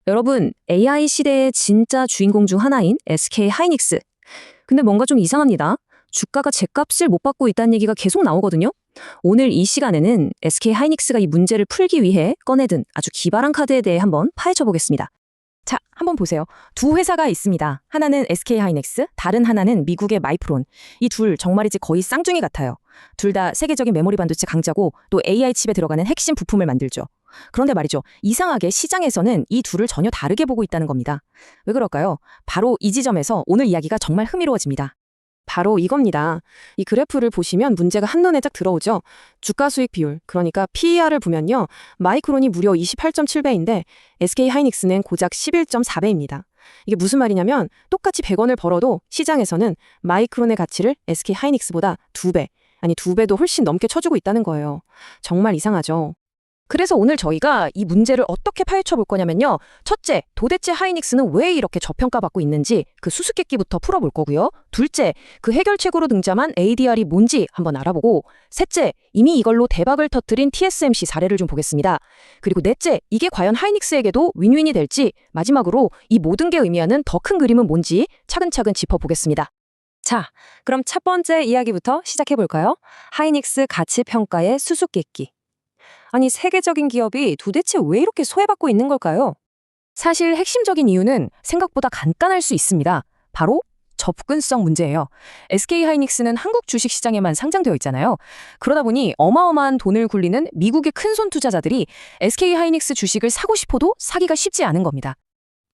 여러분, AI 시대의 진짜 주인공 중 하나인 SK 하이닉스. 근데 뭔가 좀 이상합니다. 주가가 제값을 못 받고 있다는 얘기가 계속 나오거든요. 오늘 이 시간에는 SK 하이닉스가 이 문제를 풀기 위해 꺼내든 아주 기발한 카드에 대해 한번 파헤쳐 보겠습니다. 자, 한번 보세요. 두 회사가 있습니다. 하나는 SK하이닉스, 다른 하나는 미국의 마이프론. 이 둘 정말이지 거의 쌍둥이 같아요. 둘 다 세계적인 메모리 반도체 강자고 또 AI 칩에 들어가는 핵심 부품을 만들죠. 그런데 말이죠. 이상하게 시장에서는 이 둘을 전혀 다르게 보고 있다는 겁니다. 왜 그럴까요? 바로 이 지점에서 오늘 이야기가 정말 흥미로워집니다. 바로 이겁니다. 이 그래프를 보시면 문제가 한눈에 딱 들어오죠. 주가 수익 비율, 그러니까 PER을 보면요. 마이크론이 무려 28.7배인데 SK하이닉스는 고작 11.4배입니다. 이게 무슨 말이냐면 똑같이 100원을 벌어도 시장에서는 마이크론의 가치를 SK하이닉스보다 2배, 아니 2배도 훨씬 넘게 쳐주고 있다는 거예요. 정말 이상하죠. 그래서 오늘 저희가 이 문제를 어떻게 파헤쳐 볼 거냐면요. 첫째, 도대체 하이닉스는 왜 이렇게 저평가받고 있는지 그 수수께끼부터 풀어볼 거고요. 둘째, 그 해결책으로 등장한 ADR이 뭔지 한번 알아보고, 셋째, 이미 이걸로 대박을 터뜨린 TSMC 사례를 좀 보겠습니다. 그리고 넷째, 이게 과연 하이닉스에게도 윈윈이 될지, 마지막으로 이 모든 게 의미하는 더 큰 그림은 뭔지 차근차근 짚어보겠습니다. 자, 그럼 첫 번째 이야기부터 시작해볼까요? 하이닉스 가치평가의 수수께끼. 아니, 세계적인 기업이 도대체 왜 이렇게 소외받고 있는 걸까요? 사실 핵심적인 이유는 생각보다 간단할 수 있습니다. 바로 접근성 문제예요. SK하이닉스는 한국 주식시장에만 상장되어 있잖아요. 그러다 보니 어마어마한 돈을 굴리는 미국의 큰손 투자자들이 SK하이닉스 주식을 사고 싶어도 사기가 쉽지 않은 겁니다.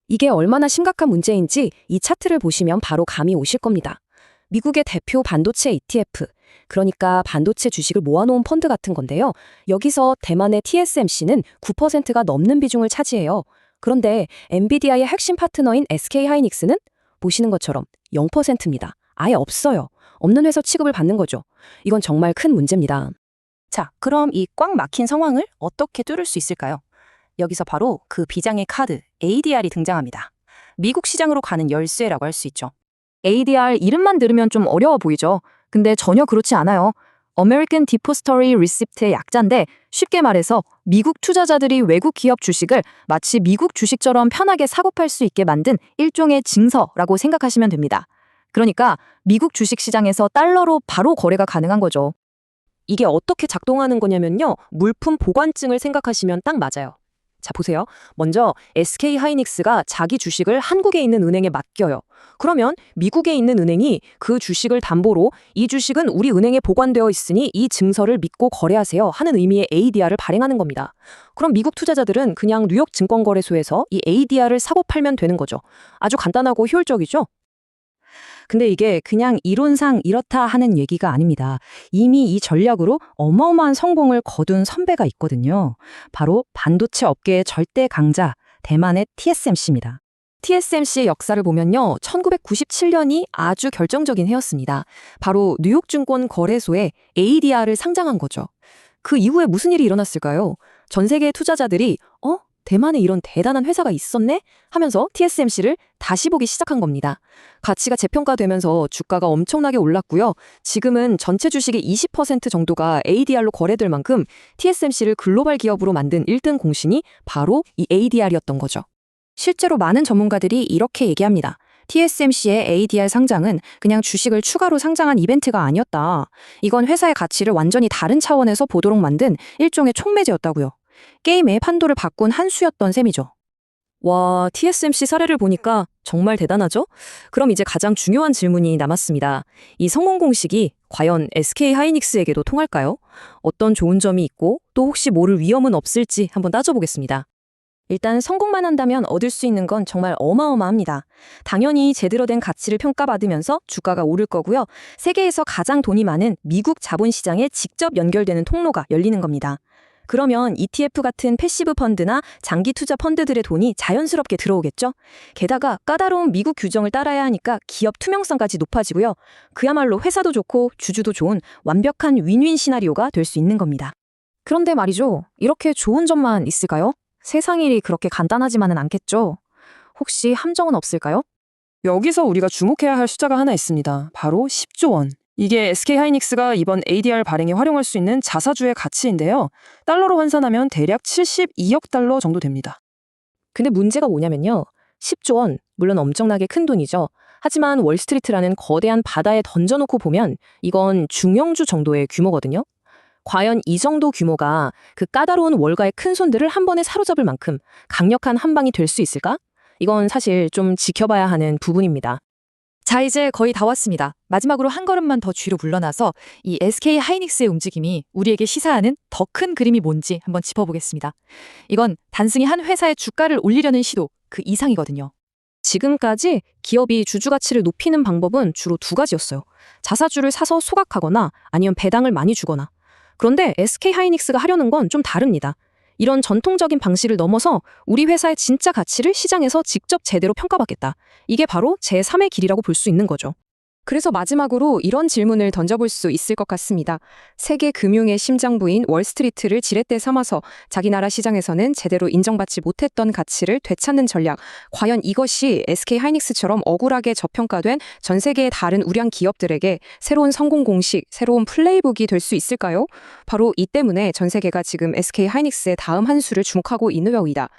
이게 얼마나 심각한 문제인지 이 차트를 보시면 바로 감이 오실 겁니다. 미국의 대표 반도체 ETF, 그러니까 반도체 주식을 모아놓은 펀드 같은 건데요. 여기서 대만의 TSMC는 9%가 넘는 비중을 차지해요. 그런데 엔비디아의 핵심 파트너인 SK하이닉스는 보시는 것처럼 0%입니다. 아예 없어요. 없는 회사 취급을 받는 거죠. 이건 정말 큰 문제입니다. 자, 그럼 이 꽉 막힌 상황을 어떻게 뚫을 수 있을까요? 여기서 바로 그 비장의 카드 ADR이 등장합니다. 미국 시장으로 가는 열쇠라고 할 수 있죠. ADR 이름만 들으면 좀 어려워 보이죠. 근데 전혀 그렇지 않아요. American Depository Receipt의 약자인데 쉽게 말해서 미국 투자자들이 외국 기업 주식을 마치 미국 주식처럼 편하게 사고 팔 수 있게 만든 일종의 증서라고 생각하시면 됩니다. 그러니까 미국 주식시장에서 달러로 바로 거래가 가능한 거죠. 이게 어떻게 작동하는 거냐면요. 물품 보관증을 생각하시면 딱 맞아요. 자, 보세요. 먼저 SK하이닉스가 자기 주식을 한국에 있는 은행에 맡겨요. 그러면 미국에 있는 은행이 그 주식을 담보로 이 주식은 우리 은행에 보관되어 있으니 이 증서를 믿고 거래하세요 하는 의미의 ADR을 발행하는 겁니다. 그럼 미국 투자자들은 그냥 뉴욕 증권거래소에서 이 ADR을 사고 팔면 되는 거죠. 아주 간단하고 효율적이죠? 근데 이게 그냥 이론상 이렇다 하는 얘기가 아닙니다. 이미 이 전략으로 어마어마한 성공을 거둔 선배가 있거든요. 바로 반도체 업계의 절대 강자, 대만의 TSMC입니다. TSMC의 역사를 보면요. 1997년이 아주 결정적인 해였습니다. 바로 뉴욕증권 거래소에 ADR을 상장한 거죠. 그 이후에 무슨 일이 일어났을까요? 전 세계의 투자자들이 대만에 이런 대단한 회사가 있었네? 하면서 TSMC를 다시 보기 시작한 겁니다. 가치가 재평가되면서 주가가 엄청나게 올랐고요. 지금은 전체 주식의 20% 정도가 ADR로 거래될 만큼 TSMC를 글로벌 기업으로 만든 1등 공신이 바로 이 ADR이었던 거죠. 실제로 많은 전문가들이 이렇게 얘기합니다. TSMC의 ADR 상장은 그냥 주식을 추가로 상장한 이벤트가 아니었다. 이건 회사의 가치를 완전히 다른 차원에서 보도록 만든 일종의 촉매제였다고요. 게임의 판도를 바꾼 한 수였던 셈이죠. 와, TSMC 사례를 보니까 정말 대단하죠? 그럼 이제 가장 중요한 질문이 남았습니다. 이 성공 공식이 과연 SK하이닉스에게도 통할까요? 어떤 좋은 점이 있고 또 혹시 모를 위험은 없을지 한번 따져보겠습니다. 일단 성공만 한다면 얻을 수 있는 건 정말 어마어마합니다. 당연히 제대로 된 가치를 평가받으면서 주가가 오를 거고요. 세계에서 가장 돈이 많은 미국 자본시장에 직접 연결되는 통로가 열리는 겁니다. 그러면 ETF 같은 패시브 펀드나 장기 투자 펀드들의 돈이 자연스럽게 들어오겠죠? 게다가 까다로운 미국 규정을 따라야 하니까 기업 투명성까지 높아지고요. 그야말로 회사도 좋고 주주도 좋은 완벽한 윈윈 시나리오가 될 수 있는 겁니다. 그런데 말이죠. 이렇게 좋은 점만 있을까요? 세상 일이 그렇게 간단하지만은 않겠죠? 혹시 함정은 없을까요? 여기서 우리가 주목해야 할 숫자가 하나 있습니다. 바로 10조 원. 이게 SK하이닉스가 이번 ADR 발행에 활용할 수 있는 자사주의 가치인데요. 달러로 환산하면 대략 72억 달러 정도 됩니다. 근데 문제가 뭐냐면요. 10조 원, 물론 엄청나게 큰 돈이죠. 하지만 월스트리트라는 거대한 바다에 던져놓고 보면 이건 중형주 정도의 규모거든요. 과연 이 정도 규모가 그 까다로운 월가의 큰 손들을 한 번에 사로잡을 만큼 강력한 한 방이 될 수 있을까? 이건 사실 좀 지켜봐야 하는 부분입니다. 자, 이제 거의 다 왔습니다. 마지막으로 한 걸음만 더 뒤로 물러나서 이 SK 하이닉스의 움직임이 우리에게 시사하는 더 큰 그림이 뭔지 한번 짚어보겠습니다. 이건 단순히 한 회사의 주가를 올리려는 시도 그 이상이거든요. 지금까지 기업이 주주 가치를 높이는 방법은 주로 두 가지였어요. 자사주를 사서 소각하거나 아니면 배당을 많이 주거나. 그런데 SK 하이닉스가 하려는 건 좀 다릅니다. 이런 전통적인 방식을 넘어서 우리 회사의 진짜 가치를 시장에서 직접 제대로 평가받겠다. 이게 바로 제3의 길이라고 볼 수 있는 거죠. 그래서 마지막으로 이런 질문을 던져볼 수 있을 것 같습니다. 세계 금융의 심장부인 월스트리트를 지렛대 삼아서 자기 나라 시장에서는 제대로 인정받지 못했던 가치를 되찾는 전략. 과연 이것이 SK 하이닉스처럼 억울하게 저평가된 전 세계의 다른 우량 기업들에게 새로운 성공 공식, 새로운 플레이북이 될 수 있을까요? 바로 이 때문에 전 세계가 지금 SK 하이닉스의 다음 한 수를 주목하고 있는 요이다.